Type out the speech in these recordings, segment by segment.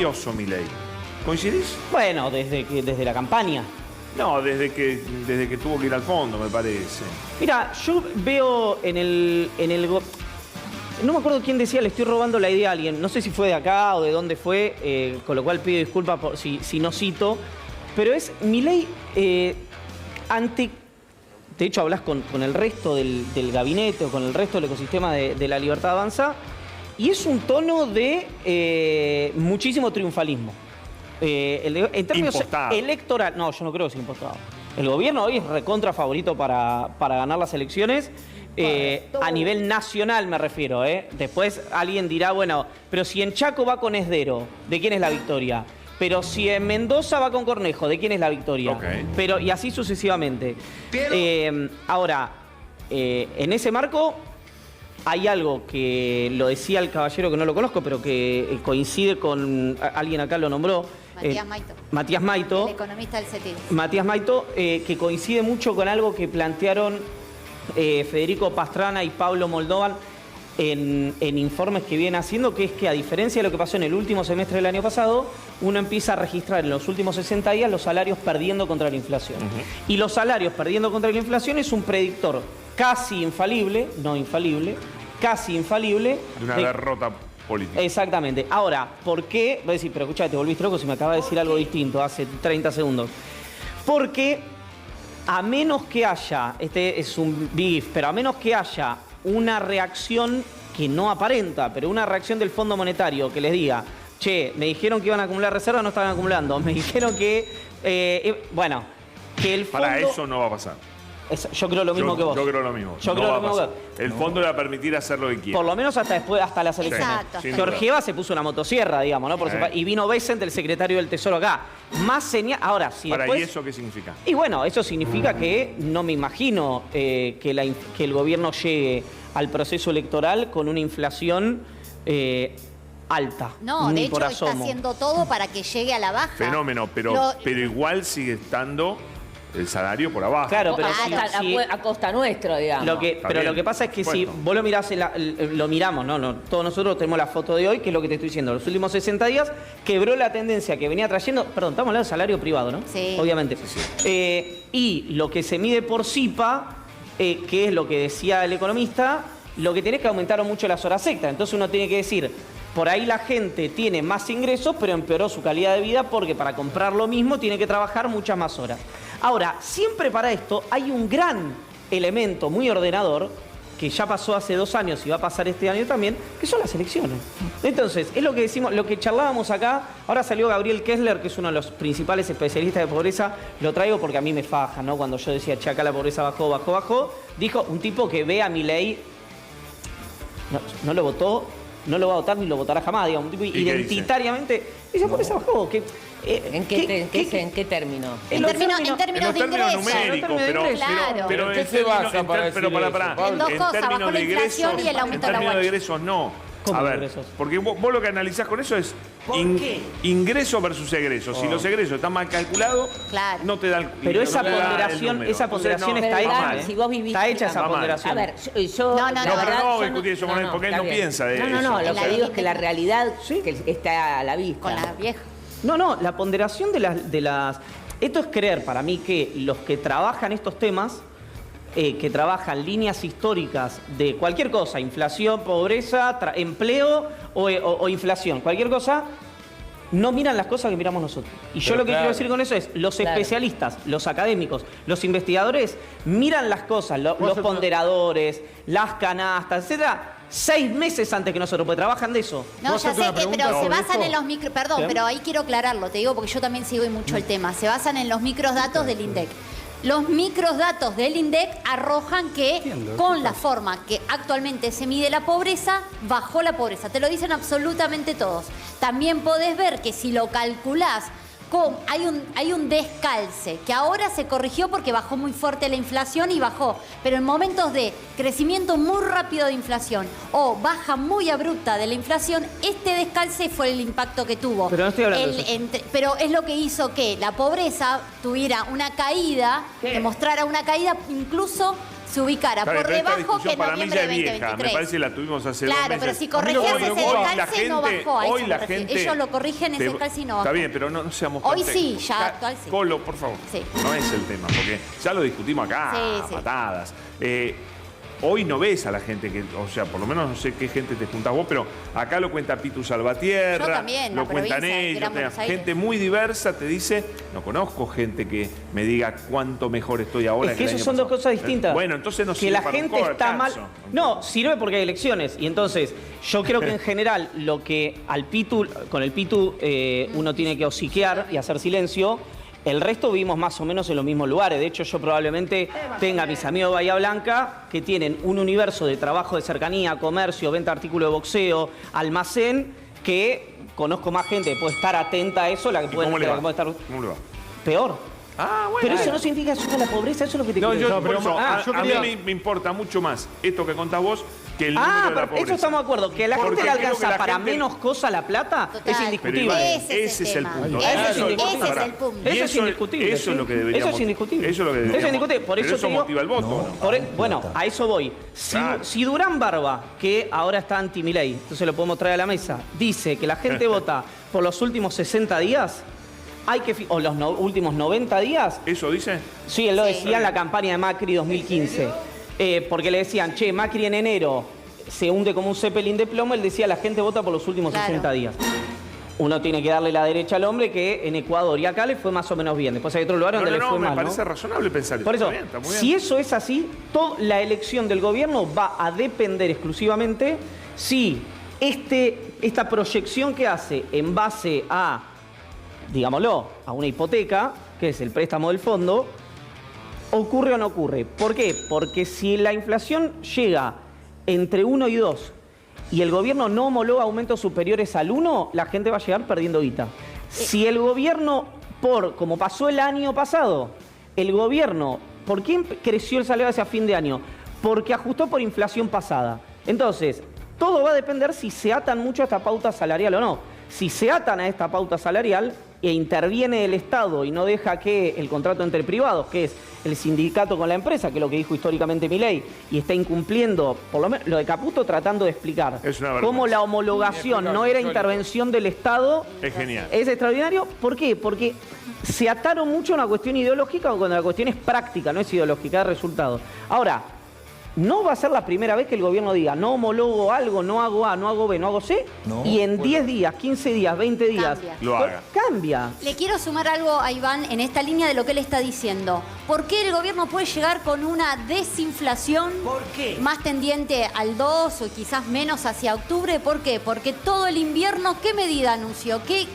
rabioso Milei. ¿Coincidís? Bueno, desde la campaña. No, desde que tuvo que ir al fondo, me parece. Mira, yo veo no me acuerdo quién decía, le estoy robando la idea a alguien. No sé si fue de acá o de dónde fue, con lo cual pido disculpas si no cito. Pero es Milei de hecho, hablas con el resto del gabinete o con el resto del ecosistema de La Libertad Avanza y es un tono de muchísimo triunfalismo. En términos electorales, no, yo no creo que sea impostado. El gobierno hoy es recontra favorito para ganar las elecciones. A nivel nacional me refiero, Después alguien dirá, bueno, pero si en Chaco va con Esdero, ¿de quién es la victoria? Pero si en Mendoza va con Cornejo, ¿de quién es la victoria? Okay. Pero, y así sucesivamente. Ahora, en ese marco hay algo que lo decía el caballero que no lo conozco, pero que coincide con... Alguien acá lo nombró. Matías Maito. Matías Maito. El economista del CETIR. Matías Maito, que coincide mucho con algo que plantearon Federico Pastrana y Pablo Moldovan en informes que vienen haciendo, que es que a diferencia de lo que pasó en el último semestre del año pasado, uno empieza a registrar en los últimos 60 días los salarios perdiendo contra la inflación. Y los salarios perdiendo contra la inflación es un predictor casi infalible, no infalible, casi infalible. De una derrota política. Exactamente. Ahora, ¿por qué? Voy a decir, pero escuchá, te volviste loco si me acabas de decir algo distinto hace 30 segundos. Porque a menos que haya, este es un big if, pero a menos que haya una reacción que no aparenta, pero una reacción del Fondo Monetario que les diga, che, me dijeron que iban a acumular reservas, no estaban acumulando, me dijeron que, bueno, que el fondo... Para eso no va a pasar. Yo creo lo mismo que vos. Yo creo lo mismo. Yo no creo va lo mismo a pasar. El fondo le va a permitir hacer lo que quiera. Por lo menos hasta después, hasta las elecciones. Exacto. Georgieva se puso una motosierra, digamos, ¿no? Y vino Bessent, el secretario del Tesoro acá. Más señal. Ahora, si Para, después... ¿y eso qué significa? Y bueno, eso significa que no me imagino que el gobierno llegue al proceso electoral con una inflación alta. No, ni de por hecho está asomo. haciendo todo para que llegue a la baja. Fenómeno, pero igual sigue estando el salario por abajo. Claro, pero a costa nuestra, digamos. Lo que pasa es que si vos lo mirás, lo miramos, ¿no? Todos nosotros tenemos la foto de hoy, que es lo que te estoy diciendo. Los últimos 60 días quebró la tendencia que venía trayendo. Perdón, estamos hablando de salario privado, ¿no? Sí. Obviamente. Sí. Y lo que se mide por CIPA, que es lo que decía el economista, lo que tiene es que aumentaron mucho las horas extras. Entonces uno tiene que decir, por ahí la gente tiene más ingresos, pero empeoró su calidad de vida porque para comprar lo mismo tiene que trabajar muchas más horas. Ahora, siempre para esto hay un gran elemento muy ordenador, que ya pasó hace 2 años y va a pasar este año también, que son las elecciones. Entonces, es lo que decimos, lo que charlábamos acá. Ahora salió Gabriel Kessler, que es uno de los principales especialistas de pobreza. Lo traigo porque a mí me faja, ¿no? Cuando yo decía, che, acá la pobreza bajó. Dijo un tipo que ve a Milei, no lo votó, no lo va a votar ni lo votará jamás, digamos. Un tipo identitariamente dice, pobreza bajó. ¿En qué término? En términos de ingresos. Numéricos, pero ¿en qué se basa para decir eso, Pablo? En dos cosas, bajó la inflación y el aumento de la En términos de guacha. ingresos, no. ¿Cómo A ver, ingresos? porque vos lo que analizás con eso es ingreso versus egreso. Si los egresos están mal calculados, Claro. no te da el Pero no esa te da el ponderación, número. esa ponderación Entonces, está Pero, hecha. si vos vivís Está hecha esa mal. ponderación. A ver, yo... No, la pero verdad, no yo discutir eso con él, porque él está no bien. piensa de eso. No, lo La que digo es vi- que la realidad que está a la vista. Con la vieja. No, la ponderación de las... Esto es creer para mí que los que trabajan estos temas, que trabajan líneas históricas de cualquier cosa, inflación, pobreza, empleo o inflación, cualquier cosa, no miran las cosas que miramos nosotros. Y yo lo que quiero decir con eso es, los especialistas, los académicos, los investigadores, miran las cosas, los ponderadores, las canastas, etcétera, 6 meses antes que nosotros, porque trabajan de eso. No, ya sé, pero se basan esto? en los micro... Perdón, ¿Qué? pero ahí quiero aclararlo, te digo, porque yo también sigo mucho el tema. Se basan en los microdatos del INDEC. Los microdatos del INDEC arrojan que con la forma que actualmente se mide la pobreza, bajó la pobreza. Te lo dicen absolutamente todos. También podés ver que si lo calculás, hay un descalce, que ahora se corrigió porque bajó muy fuerte la inflación y bajó. Pero en momentos de crecimiento muy rápido de inflación o baja muy abrupta de la inflación, este descalce fue el impacto que tuvo. Pero no estoy hablando de eso. Pero es lo que hizo que la pobreza tuviera una caída, demostrara una caída incluso se ubicara por debajo que en noviembre de 2023. Me parece que la tuvimos hace 2 meses. Claro, pero si corregías ese descalce no bajó. Hoy la gente... Ellos lo corrigen ese descalce y no bajó. Está bien, pero no seamos hoy sí, ya actual sí. Colo, por favor. Sí. No es el tema, porque ya lo discutimos acá, sí. patadas. Hoy no ves a la gente que, o sea, por lo menos no sé qué gente te juntás vos, pero acá lo cuenta Pitu Salvatierra, yo también, lo cuentan ellos, gente muy diversa te dice, no conozco gente que me diga cuánto mejor estoy ahora. Es que eso son dos cosas distintas. Bueno, entonces no que sirve la para gente está mal. No, sirve porque hay elecciones. Y entonces, yo creo que en general lo que con el Pitu uno tiene que hociquear y hacer silencio. El resto vivimos más o menos en los mismos lugares. De hecho, yo probablemente tenga a mis amigos de Bahía Blanca que tienen un universo de trabajo de cercanía, comercio, venta de artículos de boxeo, almacén, que conozco más gente que puede estar atenta a eso, la que puede estar... ¿Cómo le va? Peor. Ah, bueno. Pero eso no significa que suba la pobreza, eso es lo que te quiero decir. A mí me importa mucho más esto que contás vos que el número de la pobreza. Eso estamos de acuerdo. Que a la gente le alcanza para menos cosa la plata es indiscutible. Ese es el punto. Ese es el punto. Eso es indiscutible. Eso es lo que deberíamos... Eso es indiscutible. Eso es lo que deberíamos... Eso es indiscutible. Por eso motiva el voto, ¿no? Bueno, a eso voy. Si Durán Barba, que ahora está anti-Milei, entonces lo podemos traer a la mesa, dice que la gente vota por los últimos 60 días... o los últimos 90 días. ¿Eso dice? Sí, él lo decía en la campaña de Macri 2015. Porque le decían, che, Macri en enero se hunde como un Zeppelin de plomo. Él decía, la gente vota por los últimos 60 días. Uno tiene que darle la derecha al hombre, que en Ecuador y acá le fue más o menos bien. Después hay otro lugar donde le fue mal. Me parece razonable pensar eso. Por eso, está muy bien. si eso es así, la elección del gobierno va a depender exclusivamente si esta proyección que hace en base a, digámoslo, a una hipoteca, que es el préstamo del fondo, ¿ocurre o no ocurre? ¿Por qué? Porque si la inflación llega entre 1 y 2 y el gobierno no homologa aumentos superiores al 1, la gente va a llegar perdiendo guita. Si el gobierno, como pasó el año pasado, el gobierno, ¿por qué creció el salario hacia fin de año? Porque ajustó por inflación pasada. Entonces, todo va a depender si se atan mucho a esta pauta salarial o no. Si se atan a esta pauta salarial e interviene el Estado y no deja que el contrato entre privados, que es el sindicato con la empresa, que es lo que dijo históricamente Milei, y está incumpliendo, por lo menos lo de Caputo tratando de explicar cómo la homologación no era intervención del Estado. Es genial. Es extraordinario. ¿Por qué? Porque se ataron mucho a una cuestión ideológica cuando la cuestión es práctica, no es ideológica, es resultado. Ahora, no va a ser la primera vez que el gobierno diga no homologo algo, no hago A, no hago B, no hago C, y en 10 días, 15 días, 20 días lo haga. Cambia. Le quiero sumar algo a Iván en esta línea de lo que él está diciendo. ¿Por qué el gobierno puede llegar con una desinflación más tendiente al 2 o quizás menos hacia octubre? ¿Por qué? Porque todo el invierno, ¿qué medida anunció? ¿Qué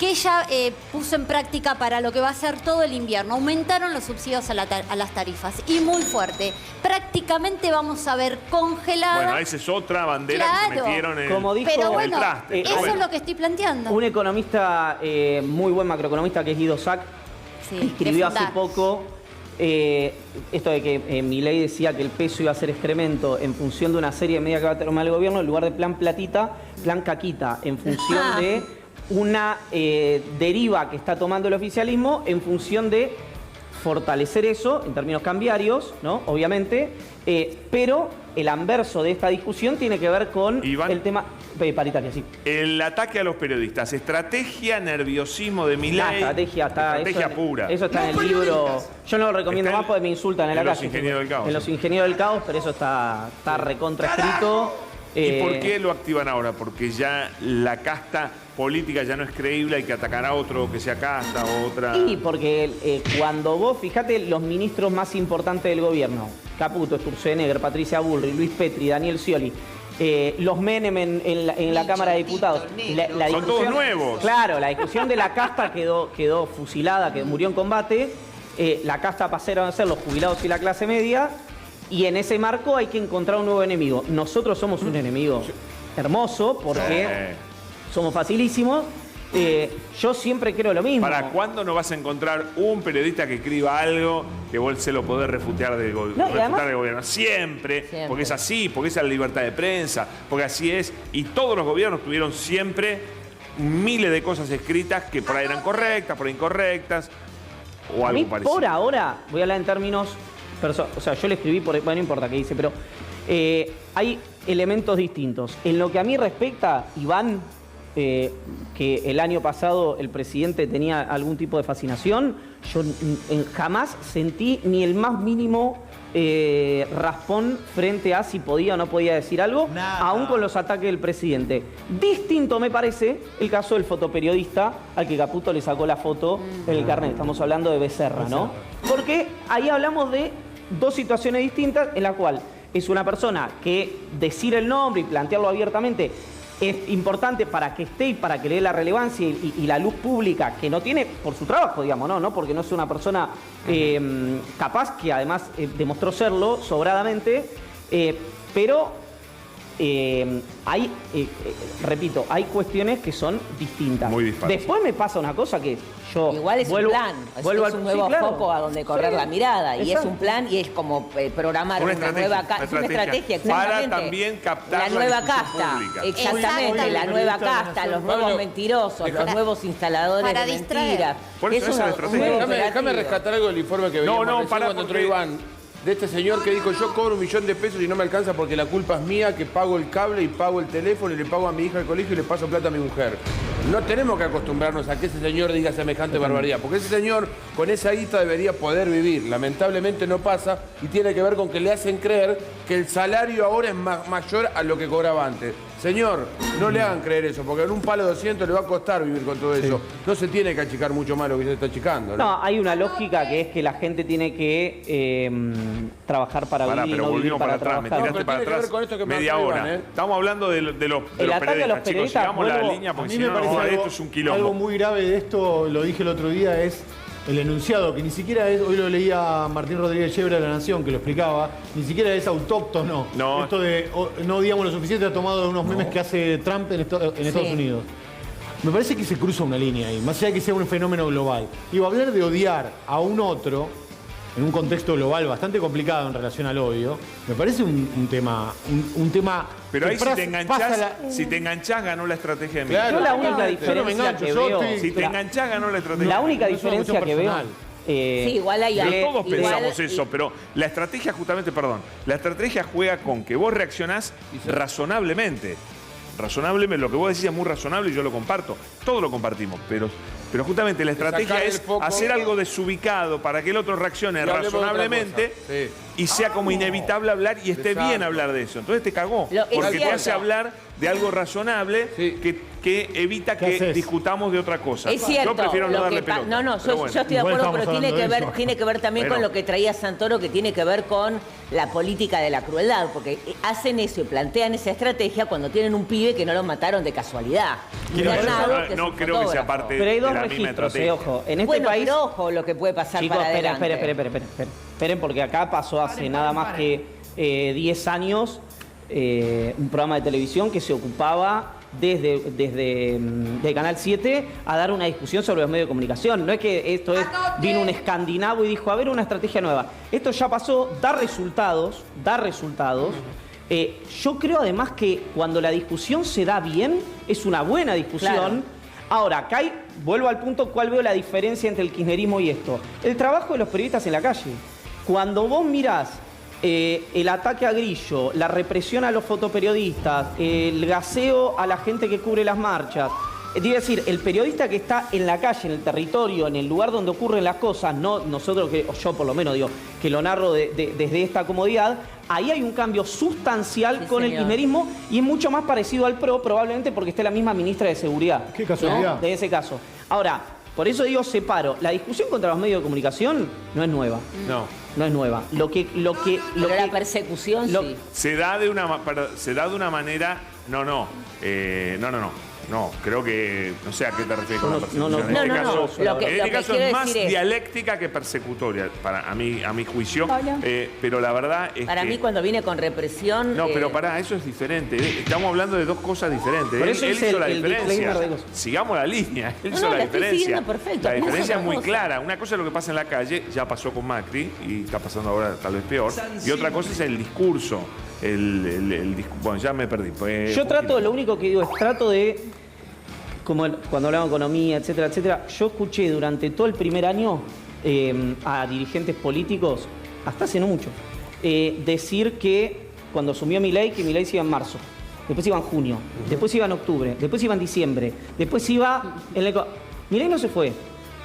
ella puso en práctica para lo que va a ser todo el invierno? Aumentaron los subsidios a las tarifas y muy fuerte. Prácticamente vamos a ver congelada. Bueno, esa es otra bandera que se metieron en, como dijo, pero bueno, el traste. Eso es lo que estoy planteando. Un economista, muy buen macroeconomista, que es Guido Sack, escribió hace poco esto de que Milei decía que el peso iba a ser excremento en función de una serie de medidas que va a tomar el gobierno, en lugar de plan platita, plan caquita, en función de una deriva que está tomando el oficialismo, en función de fortalecer eso en términos cambiarios, ¿no? Obviamente, pero el anverso de esta discusión tiene que ver con Iván, el tema paritario, sí. El ataque a los periodistas, estrategia, nerviosismo de Milei. La estrategia está... Estrategia pura. Eso está en el libro... Yo no lo recomiendo más porque me insultan en la calle. En Los Ingenieros del Caos. En Los Ingenieros del Caos, pero eso está recontra escrito. ¿Y por qué lo activan ahora? Porque ya la casta política ya no es creíble, hay que atacar a otro que sea casta o otra... Y porque cuando vos, fíjate, los ministros más importantes del gobierno, Caputo, Sturzenegger, Patricia Bullrich, Luis Petri, Daniel Scioli, los Menem en la Cámara de Diputados. Son todos nuevos. Claro, la discusión de la casta quedó fusilada, que murió en combate. La casta pasaron a ser los jubilados y la clase media. Y en ese marco hay que encontrar un nuevo enemigo. Nosotros somos un enemigo hermoso porque somos facilísimos. Yo siempre creo lo mismo. ¿Para cuándo no vas a encontrar un periodista que escriba algo que vos se lo podés refutar del gobierno? Siempre, porque es así, porque esa es la libertad de prensa, porque así es. Y todos los gobiernos tuvieron siempre miles de cosas escritas que por ahí eran correctas, por ahí incorrectas, o algo parecido. Por ahora, voy a hablar en términos o sea, yo le escribí, bueno, no importa qué dice, pero hay elementos distintos. En lo que a mí respecta, Iván, que el año pasado el presidente tenía algún tipo de fascinación, yo jamás sentí ni el más mínimo raspón frente a si podía o no podía decir algo, aún con los ataques del presidente. Distinto me parece el caso del fotoperiodista al que Caputo le sacó la foto en el carnet. Estamos hablando de Becerra, ¿no? Porque ahí hablamos de dos situaciones distintas en la cual es una persona que decir el nombre y plantearlo abiertamente es importante para que esté y para que le dé la relevancia y la luz pública que no tiene por su trabajo, digamos, no porque no es una persona capaz, que además demostró serlo sobradamente, pero hay, repito, hay cuestiones que son distintas. Muy dispares. Después me pasa una cosa que yo igual es un plan, es un nuevo foco a donde correr la mirada. Y es un plan y es como programar una nueva casta. Es una estrategia, exactamente. Para también captar la nueva casta. Exactamente, la nueva casta, los nuevos mentirosos, los nuevos instaladores de mentiras. Por eso esa es la estrategia. Déjame rescatar algo del informe que veíamos cuando entró Iván. De este señor que dijo, yo cobro $1.000.000 y no me alcanza porque la culpa es mía, que pago el cable y pago el teléfono y le pago a mi hija el colegio y le paso plata a mi mujer. No tenemos que acostumbrarnos a que ese señor diga semejante barbaridad, porque ese señor con esa guita debería poder vivir. Lamentablemente no pasa y tiene que ver con que le hacen creer que el salario ahora es mayor a lo que cobraba antes. Señor, no le hagan creer eso, porque en un palo 200 le va a costar vivir con todo eso. No se tiene que achicar mucho más lo que se está achicando. No, hay una lógica que es que la gente tiene que trabajar para vivir y no vivir para trabajar. Me tiraste para atrás media hora. Estamos hablando de los periodistas, chicos. Llegamos a la línea porque si no, esto es un quilombo. Algo muy grave de esto, lo dije el otro día, es el enunciado, que ni siquiera es, hoy lo leía Martín Rodríguez Yebra de La Nación, que lo explicaba, ni siquiera es autóctono. No. Esto de no digamos lo suficiente, ha tomado de unos memes que hace Trump en Estados Unidos. Me parece que se cruza una línea ahí, más allá de que sea un fenómeno global. Digo, hablar de odiar a un otro en un contexto global bastante complicado en relación al odio, me parece un tema. Pero ahí si te enganchás, ganó la estrategia de Claro, yo la única diferencia que veo. Si te enganchás, ganó la estrategia. La única diferencia que veo. Sí, igual hay todos pensamos eso, pero la estrategia justamente, la estrategia juega con que vos reaccionás razonablemente. Razonablemente, lo que vos decís es muy razonable y yo lo comparto. Todos lo compartimos, pero justamente la estrategia es hacer algo desubicado para que el otro reaccione razonablemente y sea como inevitable hablar y esté bien hablar de eso. Entonces te cagó, porque te hace hablar de algo razonable que evita que discutamos de otra cosa. Es cierto. Yo prefiero no darle pelota. Yo estoy de acuerdo, pero tiene que ver también con lo que traía Santoro, que tiene que ver con la política de la crueldad, porque hacen eso y plantean esa estrategia cuando tienen un pibe que no lo mataron de casualidad. No creo que sea parte pero hay dos de la misma estrategia. Ojo. En este país, pero ojo lo que puede pasar. Chicos, para adelante. Esperen, porque acá pasó hace nada más que 10 años un programa de televisión que se ocupaba desde Canal 7 a dar una discusión sobre los medios de comunicación. No es que esto vino un escandinavo y dijo, a ver, una estrategia nueva. Esto ya pasó, da resultados. Yo creo además que cuando la discusión se da bien, es una buena discusión. Claro. Ahora, acá vuelvo al punto, ¿cuál veo la diferencia entre el kirchnerismo y esto? El trabajo de los periodistas en la calle. Cuando vos mirás el ataque a Grillo, la represión a los fotoperiodistas, el gaseo a la gente que cubre las marchas, es decir, el periodista que está en la calle, en el territorio, en el lugar donde ocurren las cosas, no nosotros, yo por lo menos digo, que lo narro desde esta comodidad, ahí hay un cambio sustancial con el kirchnerismo y es mucho más parecido al PRO, probablemente porque esté la misma ministra de Seguridad. Qué casualidad. De ese caso. Ahora, por eso digo, separo. La discusión contra los medios de comunicación no es nueva. No es nueva. La persecución sí. Se da de una manera. No, creo que. No sé a qué te refieres con la persecución. En este caso es más dialéctica que persecutoria, a mi juicio. Pero la verdad es para mí, cuando viene con represión. No, pero eso es diferente. Estpor hablando de dos cosas diferentes. Por eso él hizo la diferencia. Sigamos la línea. Él hizo la diferencia. Perfecto. La diferencia es muy clara. Una cosa es lo que pasa en la calle, ya pasó con Macri y está pasando ahora tal vez peor. Y otra cosa es el discurso. Bueno, ya me perdí. Yo lo único que digo es trato de, como cuando hablamos de economía, etcétera, yo escuché durante todo el primer año a dirigentes políticos hasta hace no mucho, decir que cuando asumió Milei, que Milei se iba en marzo, después iba en junio, después iba en octubre, después iba en diciembre, después iba en el... Milei no se fue.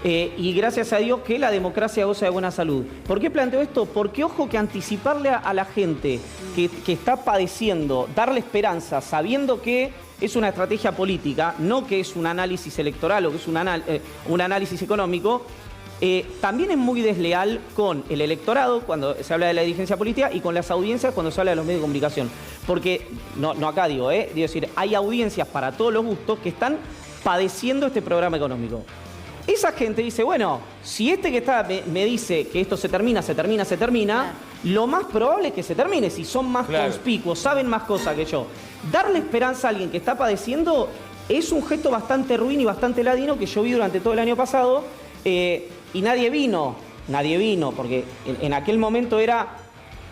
Y gracias a Dios que la democracia goza de buena salud. ¿Por qué planteo esto? Porque ojo que anticiparle a la gente que está padeciendo, darle esperanza, sabiendo que es una estrategia política, no que es un análisis electoral o que es un análisis económico, también es muy desleal con el electorado cuando se habla de la dirigencia política y con las audiencias cuando se habla de los medios de comunicación. Porque, no acá digo, decir, hay audiencias para todos los gustos que están padeciendo este programa económico. Esa gente dice, bueno, si este que está me dice que esto se termina, lo más probable es que se termine, si son más conspicuos, saben más cosas que yo. Darle esperanza a alguien que está padeciendo es un gesto bastante ruin y bastante ladino que yo vi durante todo el año pasado y nadie vino, porque en aquel momento era,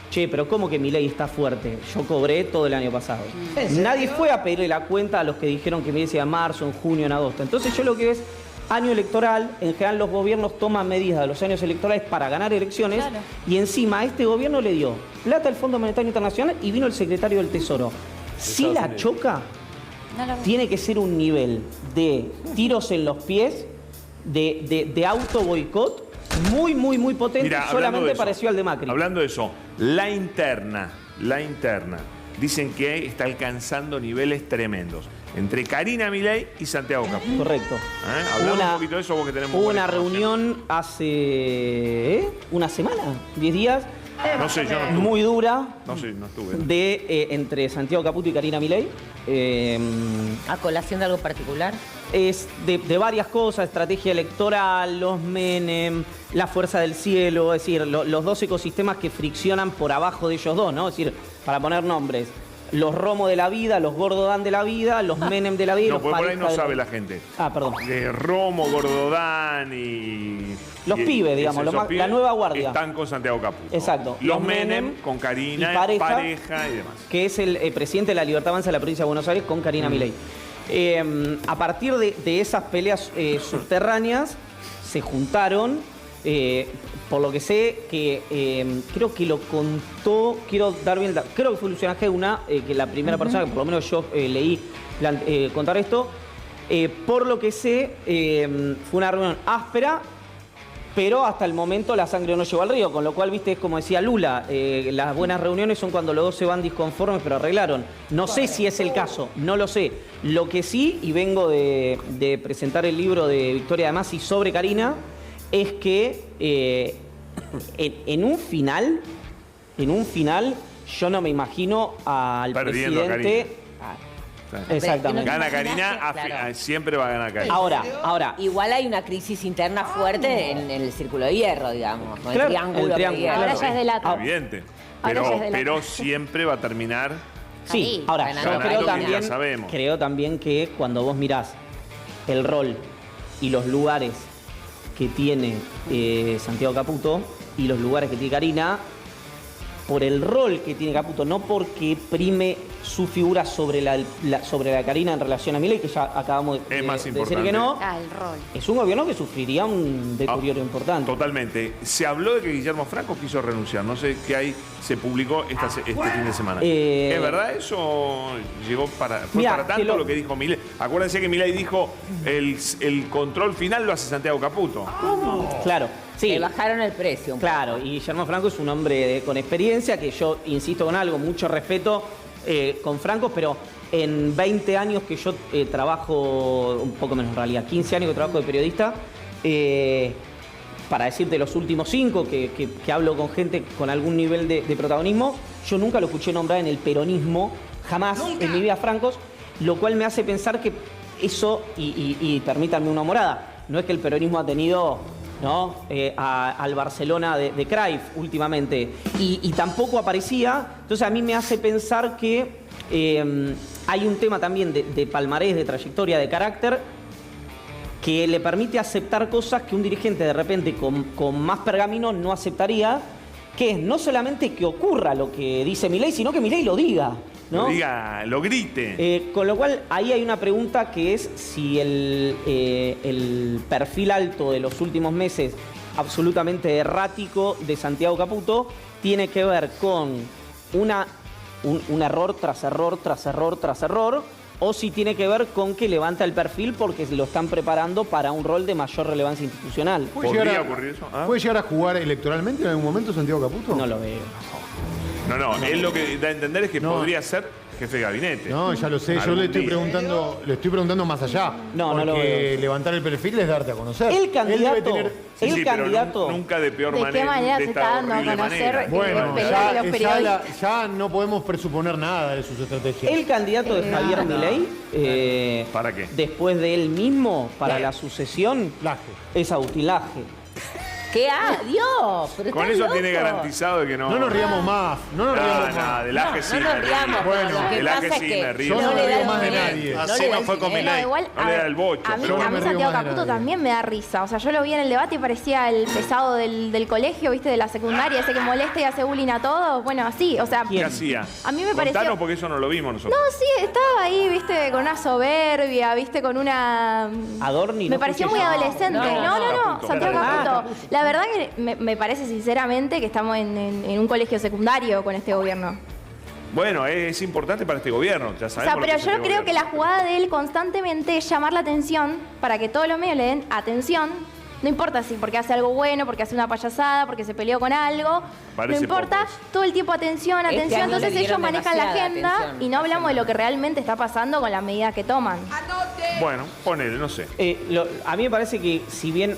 che, pero ¿cómo que Milei está fuerte? Yo cobré todo el año pasado. Nadie fue a pedirle la cuenta a los que dijeron que Milei sea en marzo, en junio, en agosto. Entonces yo lo que es año electoral, en general los gobiernos toman medidas de los años electorales para ganar elecciones y encima a este gobierno le dio plata al Fondo Monetario Internacional y vino el secretario del Tesoro. Si la choca, tiene que ser un nivel de tiros en los pies, de auto boicot muy, muy, muy potente. Mirá, solamente pareció al de Macri. Hablando de eso, la interna, dicen que está alcanzando niveles tremendos. Entre Karina Milei y Santiago Caputo. Correcto. Hablamos un poquito de eso porque tenemos... Hubo una reunión hace una semana, 10 días. No sé, yo no estuve. Muy dura. No sé, no estuve. Entre Santiago Caputo y Karina Milei. ¿A colación de algo particular? Es de varias cosas, estrategia electoral, los Menem, la fuerza del cielo, es decir, los dos ecosistemas que friccionan por abajo de ellos dos, ¿no? Es decir, para poner nombres, los Romo de la vida, los Gordodán de la vida, los Menem de la vida. No, porque por ahí no sabe la gente. Perdón. De Romo, Gordodán y... Los pibes, digamos, la nueva guardia. Están con Santiago Caputo. Exacto. Los Menem con Karina, pareja y demás. Que es el presidente de la Libertad Avanza de la provincia de Buenos Aires con Karina Milei. A partir de esas peleas subterráneas se juntaron, por lo que sé, que creo que lo contó, quiero dar bien, creo que fue Luciana Geuna, que la primera persona que por lo menos yo leí contar esto. Por lo que sé, fue una reunión áspera, pero hasta el momento la sangre no llegó al río, con lo cual, viste, es como decía Lula, las buenas reuniones son cuando los dos se van disconformes, pero arreglaron. No sé si es el caso, no lo sé. Lo que sí, y vengo de presentar el libro de Victoria de Masi sobre Karina, es que en un final, yo no me imagino al perdiendo presidente... Exactamente. Gana Karina, claro. Siempre va a ganar Karina. Ahora. Igual hay una crisis interna fuerte en el círculo de hierro, digamos. Con Claro, el triángulo el triángulo. de hierro. Ahora ya es de lata. Evidente. Ahora ya es de Pero lata. siempre va a terminar... Sí, ahora, yo Ganando, creo también que cuando vos mirás el rol y los lugares que tiene Santiago Caputo y los lugares que tiene Karina, por el rol que tiene Caputo, no porque prime su figura sobre la Karina en relación a Milei, que ya acabamos de decir que no. El rol. Es un gobierno que sufriría un deterioro importante. Totalmente. Se habló de que Guillermo Franco quiso renunciar. No sé qué hay, se publicó este fin de semana. ¿Es verdad eso? ¿Fue para tanto lo que dijo Milei? Acuérdense que Milei dijo el control final lo hace Santiago Caputo. Claro. Sí. Le bajaron el precio. Claro, y Guillermo Franco es un hombre con experiencia, que yo insisto con algo, mucho respeto con Franco, pero en 20 años que yo trabajo, un poco menos en realidad, 15 años que trabajo de periodista, para decirte los últimos 5 que hablo con gente con algún nivel de protagonismo, yo nunca lo escuché nombrar en el peronismo, jamás en mi vida Francos, lo cual me hace pensar que eso, y permítanme una morada, no es que el peronismo ha tenido... ¿no? Al Barcelona de Cruyff últimamente y tampoco aparecía, entonces a mí me hace pensar que hay un tema también de palmarés, de trayectoria, de carácter que le permite aceptar cosas que un dirigente de repente con más pergamino no aceptaría, que es no solamente que ocurra lo que dice Milei, sino que Milei lo diga, ¿no? Lo diga, lo grite. Con lo cual, ahí hay una pregunta que es si el perfil alto de los últimos meses absolutamente errático de Santiago Caputo tiene que ver con un error tras error, tras error, tras error, o si tiene que ver con que levanta el perfil porque lo están preparando para un rol de mayor relevancia institucional. ¿Podría ocurrir eso? ¿Puede llegar a jugar electoralmente en algún momento Santiago Caputo? No lo veo. No, él lo que da a entender es que podría ser jefe de gabinete. No, ya lo sé, yo le estoy preguntando más allá. No lo porque veo. levantar el perfil es darte a conocer. El candidato, pero nunca de peor manera. ¿De qué manera se está dando a conocer? Bueno, ya no podemos presuponer nada de sus estrategias. El candidato de Javier Milei, ¿para qué? después de él mismo, para la sucesión, es Agustín Laje. ¿Qué? ¡Dios! Con eso tiene garantizado que no. No nos riamos más. No nos riamos más. Del Aje sí. No nos riamos. Bueno, el Aje sí me río. Yo no me río más de nadie. Así no fue con Milei. Igual, no le da el bocho. A mí Santiago Caputo también me da risa. O sea, yo lo vi en el debate y parecía el pesado del colegio, ¿viste? De la secundaria, ese que molesta y hace bullying a todos. Bueno, así, o sea. ¿Qué hacía? A mí me pareció. Contanos porque eso no lo vimos nosotros. No, sí, estaba ahí, ¿viste? Con una soberbia, ¿viste? Con una. Adorni. Me pareció muy adolescente. No. Santiago Caputo. La verdad que me parece sinceramente que estamos en un colegio secundario con este gobierno. Bueno, es importante para este gobierno, ya sabemos. O sea, pero yo creo que la jugada de él constantemente es llamar la atención para que todos los medios le den atención. No importa si porque hace algo bueno, porque hace una payasada, porque se peleó con algo. Parece no importa, pocos. todo el tiempo atención. Entonces ellos manejan la agenda y no hablamos de lo que realmente está pasando con las medidas que toman. Bueno, ponele, no sé. A mí me parece que si bien,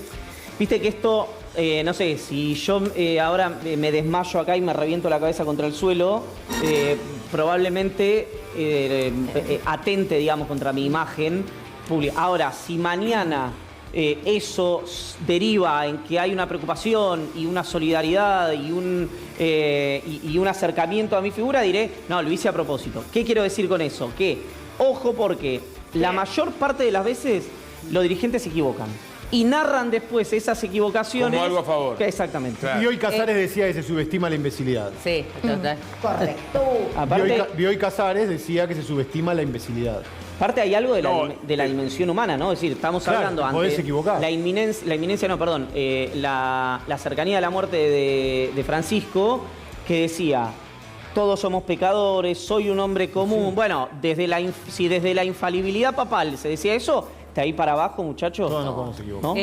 viste que esto, no sé, si yo ahora me desmayo acá y me reviento la cabeza contra el suelo, probablemente atente, digamos, contra mi imagen pública. Ahora, si mañana eso deriva en que hay una preocupación y una solidaridad y un acercamiento a mi figura, diré, no, lo hice a propósito. ¿Qué quiero decir con eso? Que, ojo, porque la mayor parte de las veces los dirigentes se equivocan y narran después esas equivocaciones como algo a favor. Exactamente. Claro. Y hoy Casares decía que se subestima la imbecilidad. Sí, total. Correcto. Bioy Casares decía que se subestima la imbecilidad. Aparte hay algo de la dimensión humana, ¿no? Es decir, estamos hablando podés antes equivocar. la cercanía de la muerte de Francisco, que decía, todos somos pecadores, soy un hombre común. Sí. Bueno, si desde la infalibilidad papal se decía eso, de ahí para abajo, muchachos. Todos nos podemos equivocar. ¿No?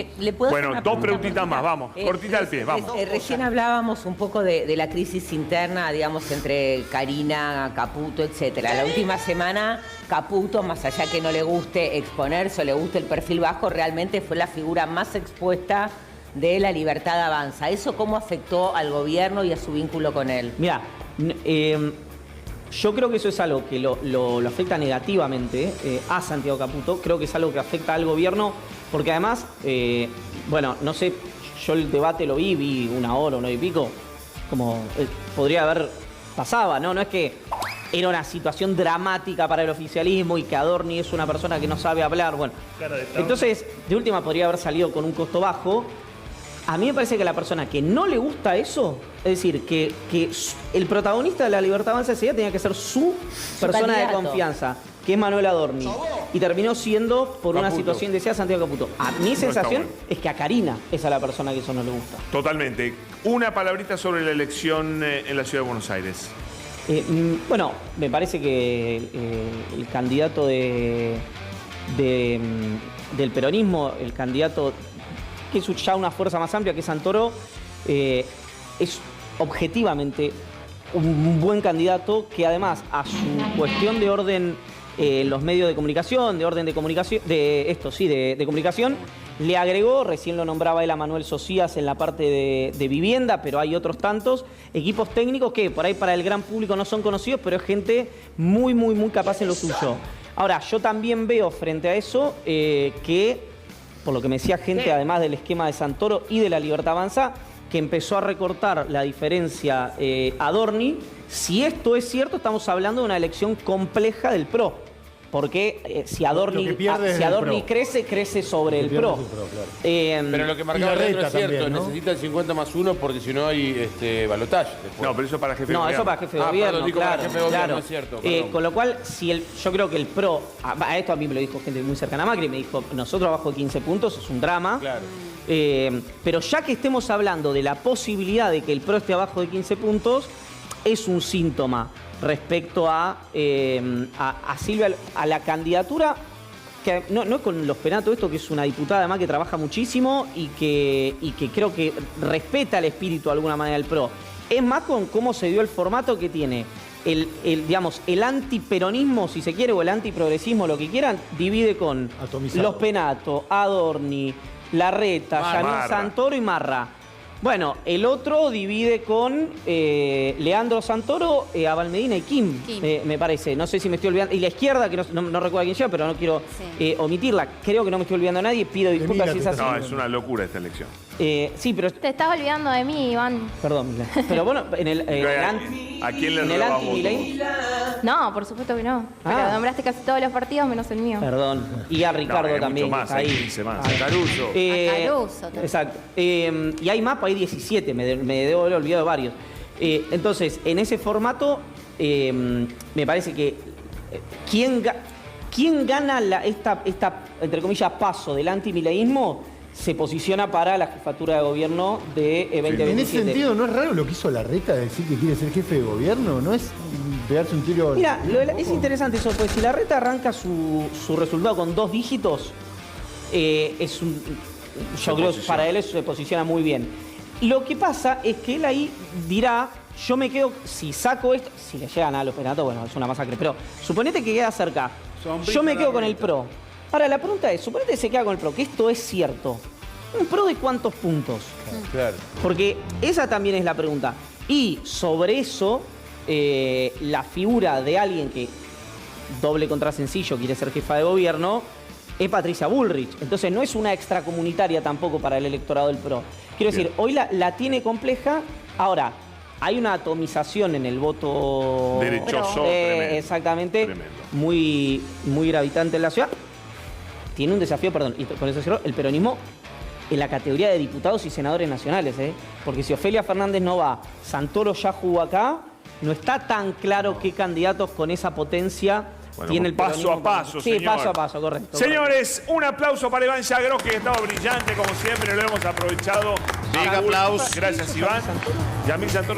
Bueno, dos preguntitas más, vamos. Cortita al pie, vamos. Recién hablábamos un poco de la crisis interna, digamos, entre Karina, Caputo, etcétera. La última semana, Caputo, más allá que no le guste exponerse o le guste el perfil bajo, realmente fue la figura más expuesta de La Libertad Avanza. ¿Eso cómo afectó al gobierno y a su vínculo con él? Mira, yo creo que eso es algo que lo afecta negativamente a Santiago Caputo. Creo que es algo que afecta al gobierno, porque además, bueno, no sé, yo el debate lo vi una hora y pico, como podría haber pasado, ¿no? No es que era una situación dramática para el oficialismo y que Adorni es una persona que no sabe hablar, bueno. Entonces, de última podría haber salido con un costo bajo. A mí me parece que la persona que no le gusta eso, es decir, que el protagonista de La Libertad Avanza ese día tenía que ser su persona candidato de confianza, que es Manuel Adorni. Y terminó siendo, por una situación deseada, Santiago Caputo. A mi sensación es que a Karina es a la persona que eso no le gusta. Totalmente. Una palabrita sobre la elección en la Ciudad de Buenos Aires. Bueno, me parece que el candidato del peronismo, el candidato que es ya una fuerza más amplia, que es Santoro, es objetivamente un buen candidato que además a su cuestión de orden los medios de comunicación, de orden de comunicación, de comunicación, le agregó, recién lo nombraba él a Manuel Socias en la parte de vivienda, pero hay otros tantos equipos técnicos que por ahí para el gran público no son conocidos, pero es gente muy, muy, muy capaz en lo suyo. Ahora, yo también veo frente a eso que, por lo que me decía gente, además del esquema de Santoro y de La Libertad Avanza, que empezó a recortar la diferencia Adorni. Si esto es cierto, estamos hablando de una elección compleja del PRO. Porque si Adorni crece sobre el PRO. Pero lo que marcaba el es cierto, también, ¿no? Necesita el 50+1 porque si no hay balotaje. No, pero eso para jefe de gobierno. No, eso para jefe de gobierno, perdón, claro. para jefe de gobierno, claro. es cierto. Con lo cual, yo creo que el PRO, esto a mí me lo dijo gente muy cercana a Macri, me dijo, nosotros abajo de 15 puntos es un drama. Claro. Pero ya que estemos hablando de la posibilidad de que el PRO esté abajo de 15 puntos, es un síntoma respecto a Silvia, a la candidatura, que no con los Penato, esto que es una diputada además que trabaja muchísimo y que creo que respeta el espíritu de alguna manera del PRO. Es más con cómo se dio el formato que tiene. Digamos, el antiperonismo, si se quiere, o el antiprogresismo, lo que quieran, divide con los Penato, Adorni, Larreta, Yanine Santoro y Marra. Bueno, el otro divide con Leandro Santoro, Abel Medina y Kim. Me parece. No sé si me estoy olvidando. Y la izquierda, que no recuerdo quién lleva, pero no quiero omitirla. Creo que no me estoy olvidando a nadie. Pido disculpas si es así. No, es una locura esta elección. Sí, pero... Te estás olvidando de mí, Iván. Perdón. Pero bueno, en el ¿A quién le robás votos? No, por supuesto que no. Pero nombraste casi todos los partidos menos el mío. Perdón. Y a Ricardo también. Mucho más, ahí. 15 más. A Caruso. Caruso. Exacto. Y hay más, hay 17. Me debo haber olvidado varios. Entonces, en ese formato, me parece que ¿quién gana esta, entre comillas, paso del antimileísmo? Se posiciona para la jefatura de gobierno de 2027. En ese sentido, ¿no es raro lo que hizo Larreta de decir que quiere ser jefe de gobierno? ¿No es pegarse un tiro? Mira, es interesante eso, porque si Larreta arranca su resultado con 2 dígitos, yo creo que para él eso se posiciona muy bien. Lo que pasa es que él ahí dirá, yo me quedo, si saco esto, si le llegan a los Penato, bueno, es una masacre, pero suponete que queda cerca, yo me quedo con el PRO. Ahora, la pregunta es, suponete que se queda con el PRO, que esto es cierto. ¿Un PRO de cuántos puntos? Claro. Porque esa también es la pregunta. Y sobre eso, la figura de alguien que, doble contra sencillo, quiere ser jefa de gobierno, es Patricia Bullrich. Entonces no es una extracomunitaria tampoco para el electorado del PRO. Quiero decir, hoy la tiene compleja. Ahora, hay una atomización en el voto derechoso, tremendo, exactamente, tremendo. Muy gravitante en la ciudad. Tiene un desafío, perdón, y con eso cierro, el peronismo en la categoría de diputados y senadores nacionales, porque si Ofelia Fernández no va, Santoro ya jugó acá, no está tan claro qué candidatos con esa potencia tiene el paso a paso, sí, señor. paso a paso, correcto. Señores, un aplauso para Iván Yagros, que ha estado brillante, como siempre, lo hemos aprovechado. Big aplausos. Gracias, Iván. Yamil Santoro.